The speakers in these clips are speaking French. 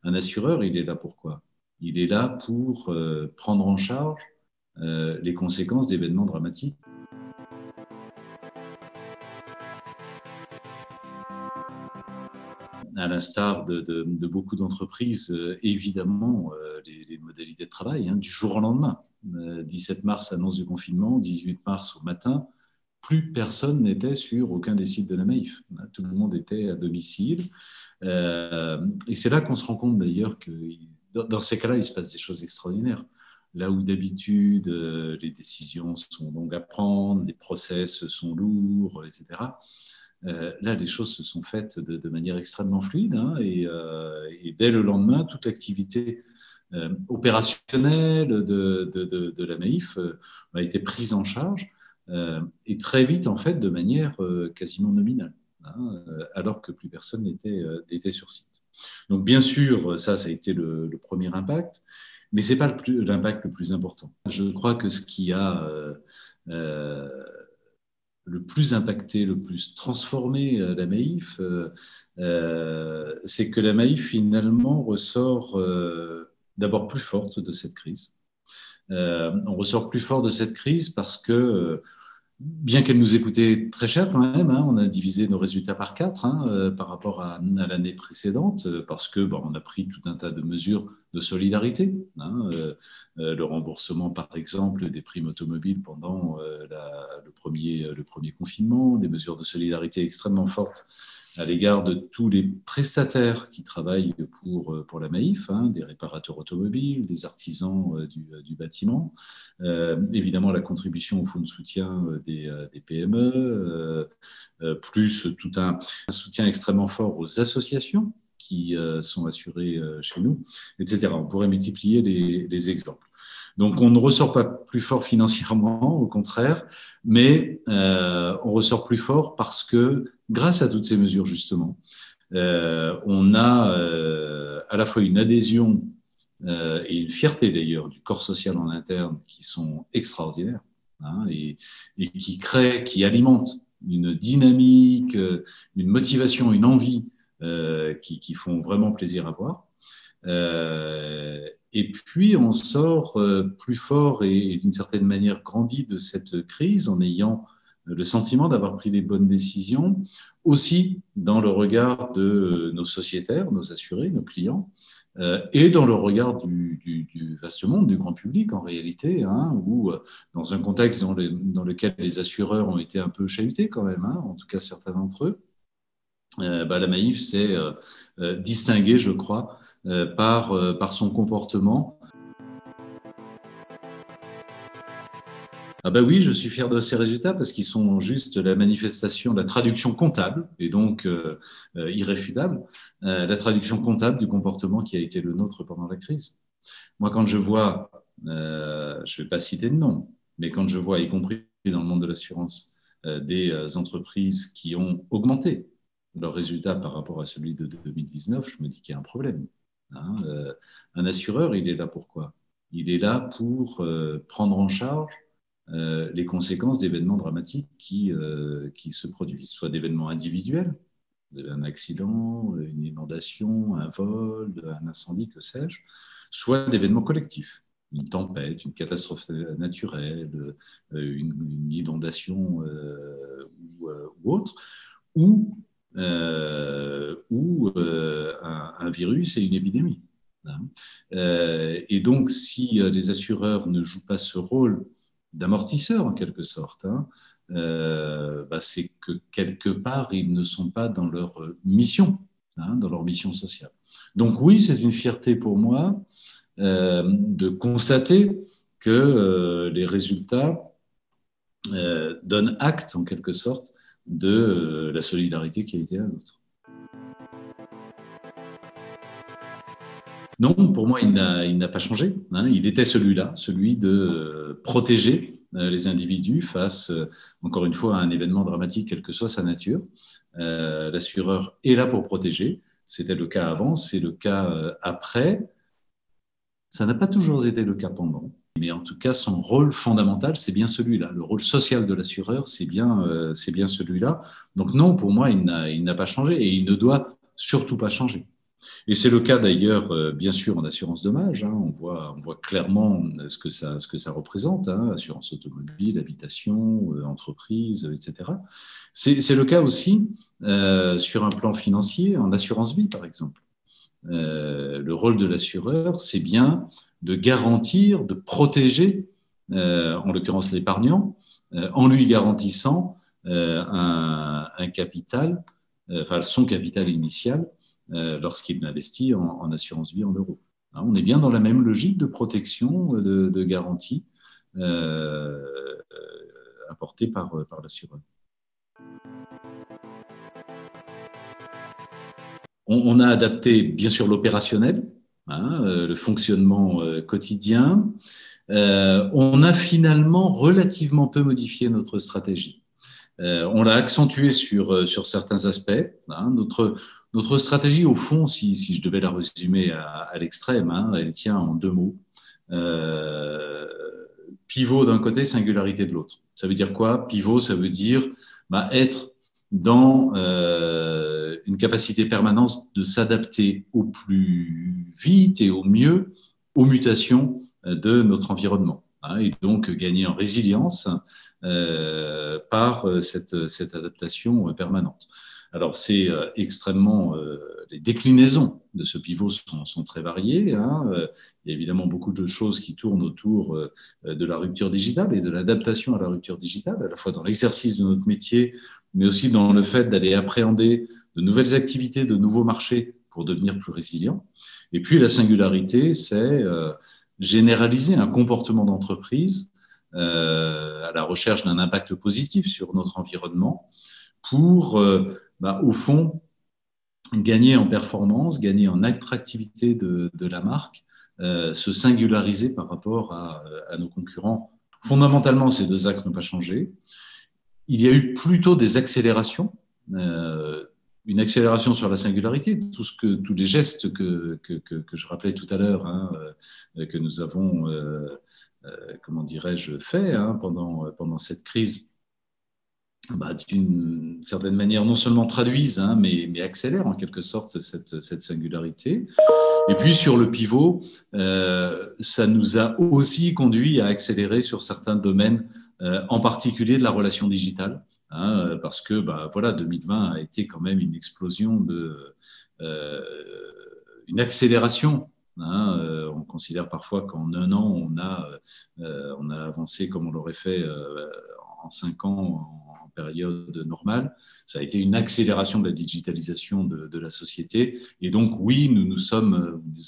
Un assureur, il est là pour quoi? Il est là pour prendre en charge les conséquences d'événements dramatiques. À l'instar de beaucoup d'entreprises, évidemment, les modalités de travail, du jour au lendemain. 17 mars, annonce du confinement, 18 mars au matin, plus personne n'était sur aucun des sites de la Maïf. Tout le monde était à domicile. Et c'est là qu'on se rend compte d'ailleurs que dans ces cas-là, il se passe des choses extraordinaires. Là où d'habitude, les décisions sont longues à prendre, les process sont lourds, etc. Là, les choses se sont faites de manière extrêmement fluide, et dès le lendemain, toute l'activité opérationnelle de la Maïf a été prise en charge et très vite, en fait, de manière quasiment nominale, alors que plus personne n'était sur site. Donc, bien sûr, ça a été le premier impact, mais ce n'est pas l'impact le plus important. Je crois que ce qui a le plus impacté, le plus transformé la Maïf, c'est que la Maïf finalement ressort d'abord plus forte de cette crise. On ressort plus fort de cette crise parce que, bien qu'elle nous ait coûté très cher quand même, on a divisé nos résultats par 4 par rapport à l'année précédente, parce que on a pris tout un tas de mesures de solidarité, le remboursement par exemple des primes automobiles pendant le premier confinement, des mesures de solidarité extrêmement fortes à l'égard de tous les prestataires qui travaillent pour la Maïf, des réparateurs automobiles, des artisans du bâtiment, évidemment la contribution au fonds de soutien des PME, plus tout un soutien extrêmement fort aux associations qui sont assurées chez nous, etc. On pourrait multiplier les exemples. Donc, on ne ressort pas plus fort financièrement, au contraire, mais on ressort plus fort parce que, grâce à toutes ces mesures, justement, on a à la fois une adhésion et une fierté, d'ailleurs, du corps social en interne qui sont extraordinaires et qui alimentent une dynamique, une motivation, une envie qui font vraiment plaisir à voir. Et puis, on sort plus fort et d'une certaine manière grandi de cette crise en ayant le sentiment d'avoir pris les bonnes décisions, aussi dans le regard de nos sociétaires, nos assurés, nos clients, et dans le regard du vaste monde, du grand public en réalité, où dans un contexte dans lequel les assureurs ont été un peu chahutés quand même, en tout cas certains d'entre eux, la Maïf s'est distinguée, je crois, par son comportement. Oui, je suis fier de ces résultats parce qu'ils sont juste la manifestation, la traduction comptable, et donc irréfutable, la traduction comptable du comportement qui a été le nôtre pendant la crise. Moi, quand je vois, je ne vais pas citer de nom, mais quand je vois, y compris dans le monde de l'assurance, des entreprises qui ont augmenté leurs résultats par rapport à celui de 2019, je me dis qu'il y a un problème. Un assureur, il est là pour quoi? Il est là pour prendre en charge les conséquences d'événements dramatiques qui se produisent, soit d'événements individuels, vous avez un accident, une inondation, un vol, un incendie, que sais-je, soit d'événements collectifs, une tempête, une catastrophe naturelle, une inondation ou autre, ou un virus et une épidémie. Et donc, si les assureurs ne jouent pas ce rôle d'amortisseur en quelque sorte, c'est que quelque part, ils ne sont pas dans leur mission, dans leur mission sociale. Donc oui, c'est une fierté pour moi de constater que les résultats donnent acte en quelque sorte de la solidarité qui a été la nôtre. Non, pour moi, il n'a pas changé. Il était celui-là, celui de protéger les individus face, encore une fois, à un événement dramatique, quelle que soit sa nature. L'assureur est là pour protéger. C'était le cas avant, c'est le cas après. Ça n'a pas toujours été le cas pendant. Mais en tout cas, son rôle fondamental, c'est bien celui-là. Le rôle social de l'assureur, c'est bien celui-là. Donc non, pour moi, il n'a pas changé et il ne doit surtout pas changer. Et c'est le cas d'ailleurs, bien sûr, en assurance dommage. Hein, on voit clairement ce que ça représente, hein, assurance automobile, habitation, entreprise, etc. C'est le cas aussi sur un plan financier, en assurance vie, par exemple. Le rôle de l'assureur, c'est bien de garantir, de protéger, en l'occurrence l'épargnant, en lui garantissant un capital, enfin son capital initial, lorsqu'il investit en assurance vie en euros. Hein, on est bien dans la même logique de protection, de garantie euh, apportée par l'assureur. On a adapté bien sûr l'opérationnel, hein, le fonctionnement quotidien. On a finalement relativement peu modifié notre stratégie. On l'a accentué sur certains aspects. Hein. Notre stratégie, au fond, si je devais la résumer à l'extrême, hein, elle tient en deux mots. Pivot d'un côté, singularité de l'autre. Ça veut dire quoi? Pivot, ça veut dire être dans une capacité permanente de s'adapter au plus vite et au mieux aux mutations de notre environnement. Hein, et donc gagner en résilience par cette adaptation permanente. Alors, c'est extrêmement. Les déclinaisons de ce pivot sont très variées. Hein. Il y a évidemment beaucoup de choses qui tournent autour de la rupture digitale et de l'adaptation à la rupture digitale, à la fois dans l'exercice de notre métier, mais aussi dans le fait d'aller appréhender de nouvelles activités, de nouveaux marchés pour devenir plus résilient. Et puis, la singularité, c'est généraliser un comportement d'entreprise à la recherche d'un impact positif sur notre environnement pour, au fond, gagner en performance, gagner en attractivité de la marque, se singulariser par rapport à nos concurrents. Fondamentalement, ces deux axes n'ont pas changé. Il y a eu plutôt des accélérations, une accélération sur la singularité, tous les gestes que je rappelais tout à l'heure, hein, que nous avons, comment dirais-je, fait hein, pendant cette crise, d'une certaine manière, non seulement traduisent, hein, mais accélèrent en quelque sorte cette singularité. Et puis sur le pivot, ça nous a aussi conduit à accélérer sur certains domaines, en particulier de la relation digitale, hein, parce que voilà, 2020 a été quand même une explosion une accélération. Hein, on considère parfois qu'en un an, on a avancé comme on l'aurait fait en 5 ans en période normale. Ça a été une accélération de la digitalisation de la société. Et donc, oui, nous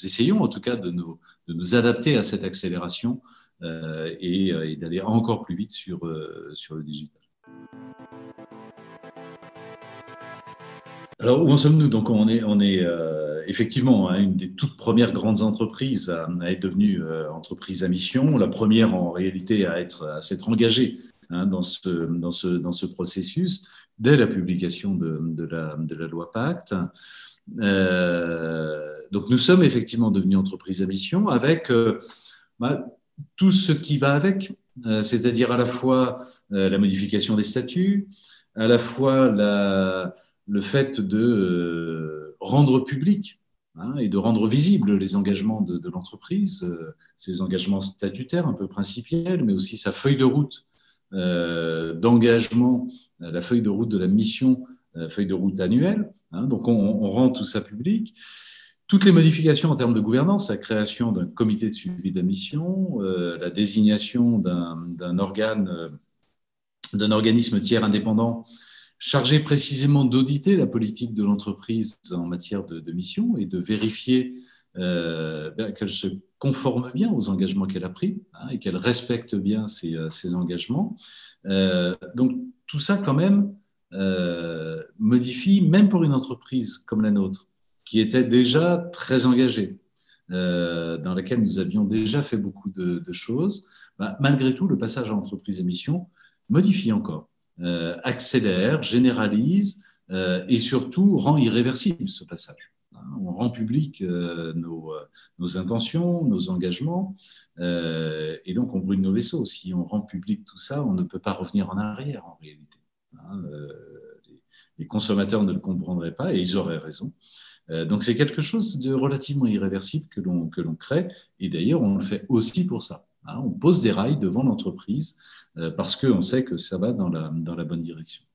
essayons en tout cas de nous adapter à cette accélération et d'aller encore plus vite sur le digital. Alors, où en sommes-nous? Donc, on est effectivement hein, une des toutes premières grandes entreprises à être devenue entreprise à mission. La première, en réalité, à s'être engagée hein, dans ce processus dès la publication de la loi Pacte. Donc, nous sommes effectivement devenus entreprise à mission avec tout ce qui va avec, c'est-à-dire à la fois la modification des statuts, à la fois le fait de rendre public hein, et de rendre visibles les engagements de l'entreprise, ses engagements statutaires un peu principiels, mais aussi sa feuille de route d'engagement, la feuille de route de la mission, feuille de route annuelle. Hein, donc on rend tout ça public. Toutes les modifications en termes de gouvernance, la création d'un comité de suivi de la mission, la désignation d'un organisme tiers indépendant chargé précisément d'auditer la politique de l'entreprise en matière de mission et de vérifier qu'elle se conforme bien aux engagements qu'elle a pris hein, et qu'elle respecte bien ses engagements. Donc tout ça quand même modifie, même pour une entreprise comme la nôtre, qui était déjà très engagée, dans laquelle nous avions déjà fait beaucoup de choses, malgré tout, le passage à entreprise à mission modifie encore, accélère, généralise et surtout rend irréversible ce passage. On rend public nos intentions, nos engagements, et donc on brûle nos vaisseaux. Si on rend public tout ça, on ne peut pas revenir en arrière en réalité. Les consommateurs ne le comprendraient pas et ils auraient raison. Donc c'est quelque chose de relativement irréversible que l'on crée, et d'ailleurs on le fait aussi pour ça. Hein. On pose des rails devant l'entreprise parce qu'on sait que ça va dans la bonne direction.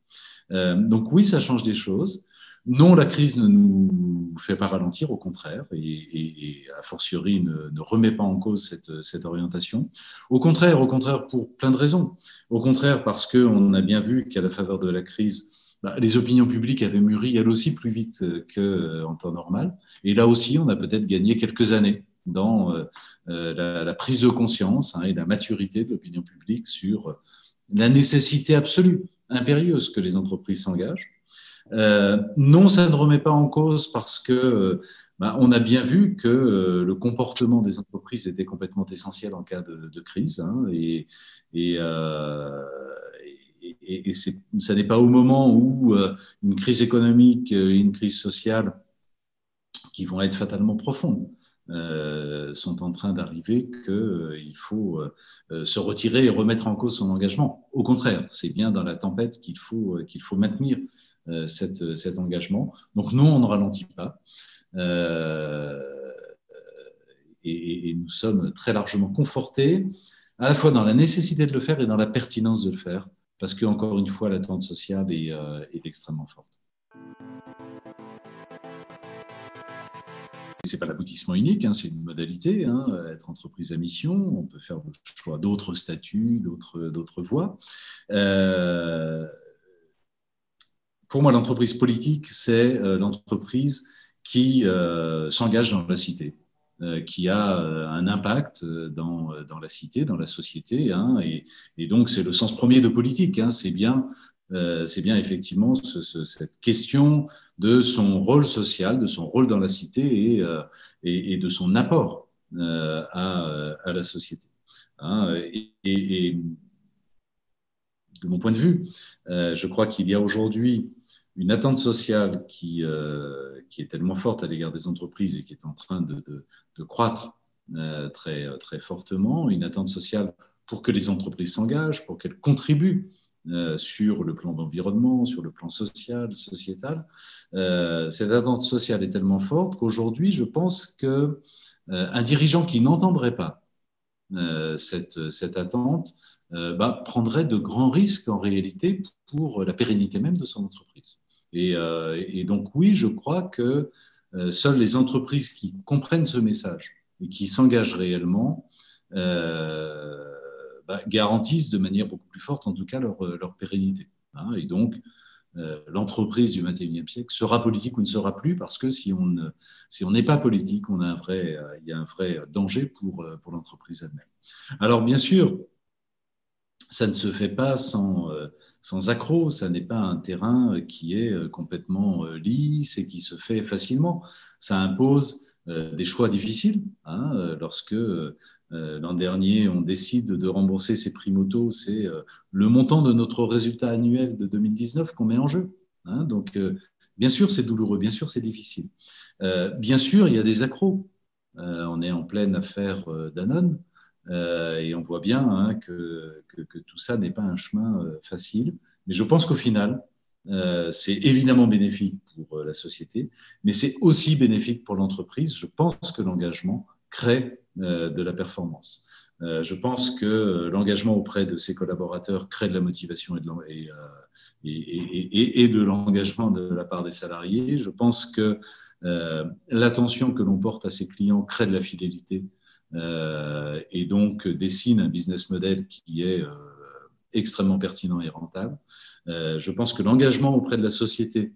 Donc oui, ça change des choses. Non, la crise ne nous fait pas ralentir, au contraire, et a fortiori ne remet pas en cause cette orientation. Au contraire, pour plein de raisons. Au contraire, parce qu'on a bien vu qu'à la faveur de la crise, les opinions publiques avaient mûri elles aussi plus vite qu'en temps normal. Et là aussi, on a peut-être gagné quelques années dans la prise de conscience et la maturité de l'opinion publique sur la nécessité absolue, impérieuse, que les entreprises s'engagent. Non, ça ne remet pas en cause parce que on a bien vu que le comportement des entreprises était complètement essentiel en cas de crise. Hein, ça n'est pas au moment où une crise économique et une crise sociale qui vont être fatalement profondes sont en train d'arriver qu'il faut se retirer et remettre en cause son engagement. Au contraire, c'est bien dans la tempête qu'il faut maintenir cet engagement. Donc non, on ne ralentit pas. Et nous sommes très largement confortés, à la fois dans la nécessité de le faire et dans la pertinence de le faire, parce que, encore une fois, l'attente sociale est extrêmement forte. Ce n'est pas l'aboutissement unique, hein, c'est une modalité, hein, être entreprise à mission, on peut faire le choix d'autres statuts, d'autres voies. Pour moi, l'entreprise politique, c'est l'entreprise qui s'engage dans la cité, qui a un impact dans la cité, dans la société. Hein, et donc, c'est le sens premier de politique. Hein, c'est bien effectivement cette question de son rôle social, de son rôle dans la cité et de son apport à la société. Hein, et de mon point de vue, je crois qu'il y a aujourd'hui une attente sociale qui est tellement forte à l'égard des entreprises et qui est en train de croître très, très fortement, une attente sociale pour que les entreprises s'engagent, pour qu'elles contribuent sur le plan d'environnement, sur le plan social, sociétal. Cette attente sociale est tellement forte qu'aujourd'hui, je pense qu'un dirigeant qui n'entendrait pas cette attente prendrait de grands risques en réalité pour la pérennité même de son entreprise. Et donc oui, je crois que seules les entreprises qui comprennent ce message et qui s'engagent réellement garantissent de manière beaucoup plus forte en tout cas leur pérennité. Hein, et donc l'entreprise du 21e siècle sera politique ou ne sera plus, parce que si on n'est pas politique, il y a un vrai danger pour l'entreprise elle-même. Alors bien sûr, ça ne se fait pas sans accroc, ça n'est pas un terrain qui est complètement lisse et qui se fait facilement. Ça impose des choix difficiles. Hein, lorsque l'an dernier, on décide de rembourser ses primes auto, c'est le montant de notre résultat annuel de 2019 qu'on met en jeu. Hein, donc, bien sûr, c'est douloureux, bien sûr, c'est difficile. Bien sûr, il y a des accrocs. On est en pleine affaire Danone. Et on voit bien hein, que tout ça n'est pas un chemin facile. Mais je pense qu'au final, c'est évidemment bénéfique pour la société, mais c'est aussi bénéfique pour l'entreprise. Je pense que l'engagement crée de la performance. Je pense que l'engagement auprès de ses collaborateurs crée de la motivation et de l'engagement de la part des salariés. Je pense que l'attention que l'on porte à ses clients crée de la fidélité et donc dessine un business model qui est extrêmement pertinent et rentable. Je pense que l'engagement auprès de la société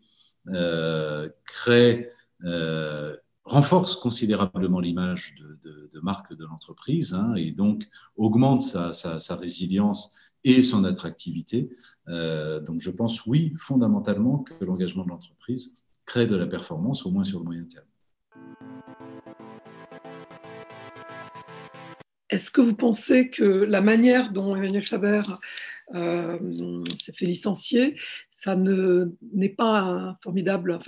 renforce considérablement l'image de marque de l'entreprise hein, et donc augmente sa résilience et son attractivité. Donc je pense, oui, fondamentalement, que l'engagement de l'entreprise crée de la performance, au moins sur le moyen terme. Est-ce que vous pensez que la manière dont Emmanuel Faber s'est fait licencier, ça n'est pas un formidable,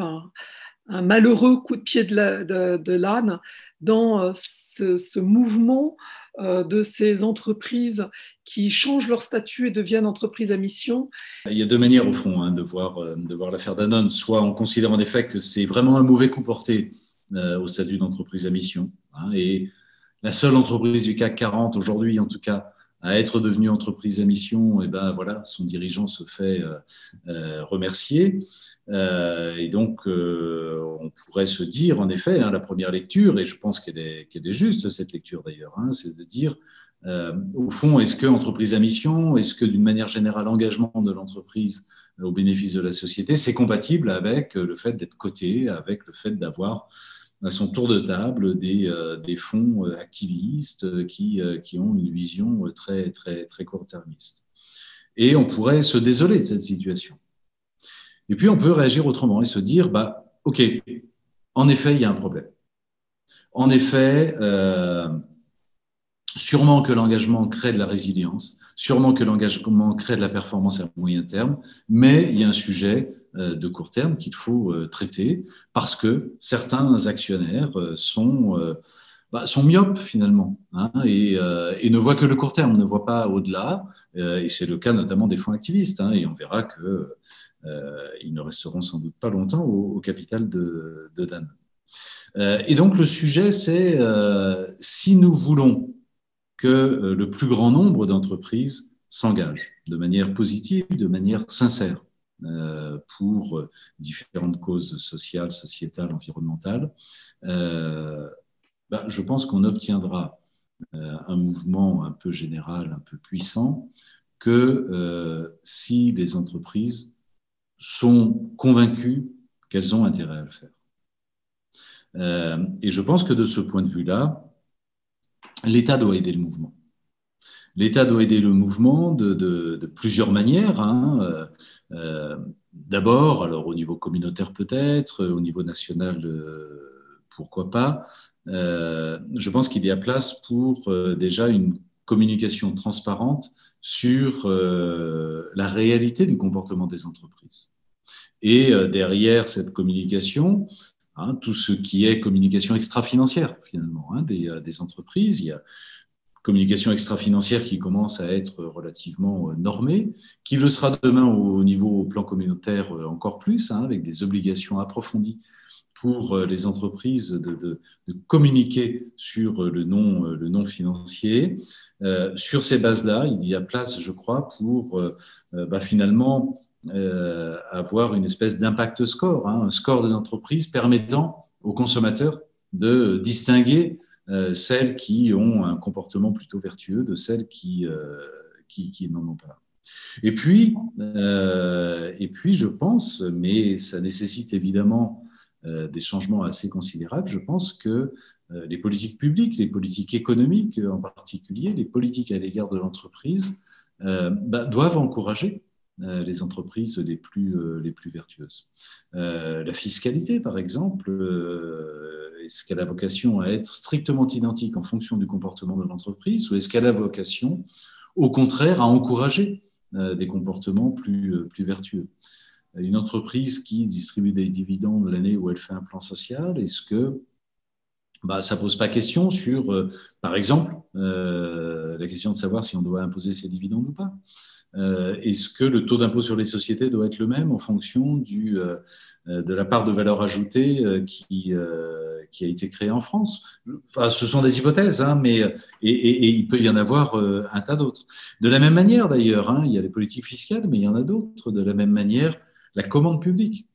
un malheureux coup de pied de l'âne dans ce mouvement de ces entreprises qui changent leur statut et deviennent entreprises à mission. Il y a deux manières, au fond, de voir l'affaire Danone. Soit on considère en effet que c'est vraiment un mauvais coup porté au statut d'entreprise à mission. Et la seule entreprise du CAC 40, aujourd'hui en tout cas, à être devenue entreprise à mission, et ben voilà, son dirigeant se fait remercier. Et donc, on pourrait se dire, en effet, la première lecture, et je pense qu'elle est juste, cette lecture d'ailleurs, c'est de dire, au fond, est-ce que entreprise à mission, est-ce que d'une manière générale, l'engagement de l'entreprise au bénéfice de la société, c'est compatible avec le fait d'être coté, avec le fait d'avoir à son tour de table des fonds activistes qui ont une vision très, très, très court-termiste. Et on pourrait se désoler de cette situation. Et puis, on peut réagir autrement et se dire, OK, en effet, il y a un problème. En effet, sûrement que l'engagement crée de la résilience, sûrement que l'engagement crée de la performance à moyen terme, mais il y a un sujet de court terme qu'il faut traiter parce que certains actionnaires sont myopes finalement et ne voient que le court terme, ne voient pas au-delà. Et c'est le cas notamment des fonds activistes. Et on verra qu'ils ne resteront sans doute pas longtemps au capital de Danone. Et donc le sujet, c'est si nous voulons que le plus grand nombre d'entreprises s'engagent de manière positive, de manière sincère pour différentes causes sociales, sociétales, environnementales, je pense qu'on obtiendra un mouvement un peu général, un peu puissant, que si les entreprises sont convaincues qu'elles ont intérêt à le faire. Et je pense que de ce point de vue-là, l'État doit aider le mouvement. L'État doit aider le mouvement de plusieurs manières. D'abord, alors au niveau communautaire peut-être, au niveau national, pourquoi pas. Je pense qu'il y a place pour déjà une communication transparente sur la réalité du comportement des entreprises. Et derrière cette communication, tout ce qui est communication extra-financière finalement des entreprises, il y a communication extra-financière qui commence à être relativement normée, qui le sera demain au plan communautaire encore plus, avec des obligations approfondies pour les entreprises de communiquer sur le non financier. Sur ces bases-là, il y a place, je crois, pour finalement avoir une espèce d'impact score, un score des entreprises permettant aux consommateurs de distinguer celles qui ont un comportement plutôt vertueux de celles qui n'en ont pas. Et puis, je pense, mais ça nécessite évidemment des changements assez considérables, je pense que les politiques publiques, les politiques économiques en particulier, les politiques à l'égard de l'entreprise, doivent encourager les entreprises les plus vertueuses. La fiscalité, par exemple, est-ce qu'elle a vocation à être strictement identique en fonction du comportement de l'entreprise ou est-ce qu'elle a vocation, au contraire, à encourager des comportements plus vertueux? Une entreprise qui distribue des dividendes l'année où elle fait un plan social, est-ce que ça ne pose pas question sur, par exemple, la question de savoir si on doit imposer ces dividendes ou pas? Est-ce que le taux d'impôt sur les sociétés doit être le même en fonction de la part de valeur ajoutée qui a été créée en France? Ce sont des hypothèses, mais il peut y en avoir un tas d'autres. De la même manière, d'ailleurs, il y a les politiques fiscales, mais il y en a d'autres. De la même manière, la commande publique.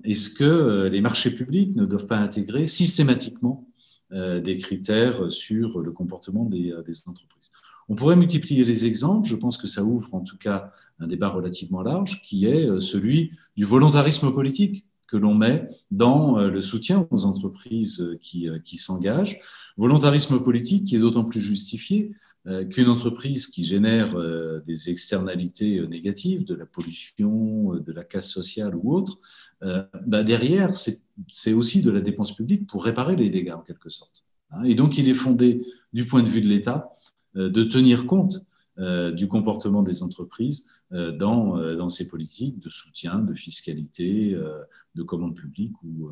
Est-ce que les marchés publics ne doivent pas intégrer systématiquement des critères sur le comportement des entreprises? On pourrait multiplier les exemples. Je pense que ça ouvre en tout cas un débat relativement large qui est celui du volontarisme politique que l'on met dans le soutien aux entreprises qui s'engagent. Volontarisme politique qui est d'autant plus justifié qu'une entreprise qui génère des externalités négatives, de la pollution, de la casse sociale ou autre, derrière, c'est aussi de la dépense publique pour réparer les dégâts en quelque sorte. Et donc, il est fondé du point de vue de l'État de tenir compte du comportement des entreprises dans ces politiques de soutien, de fiscalité, de commande publique ou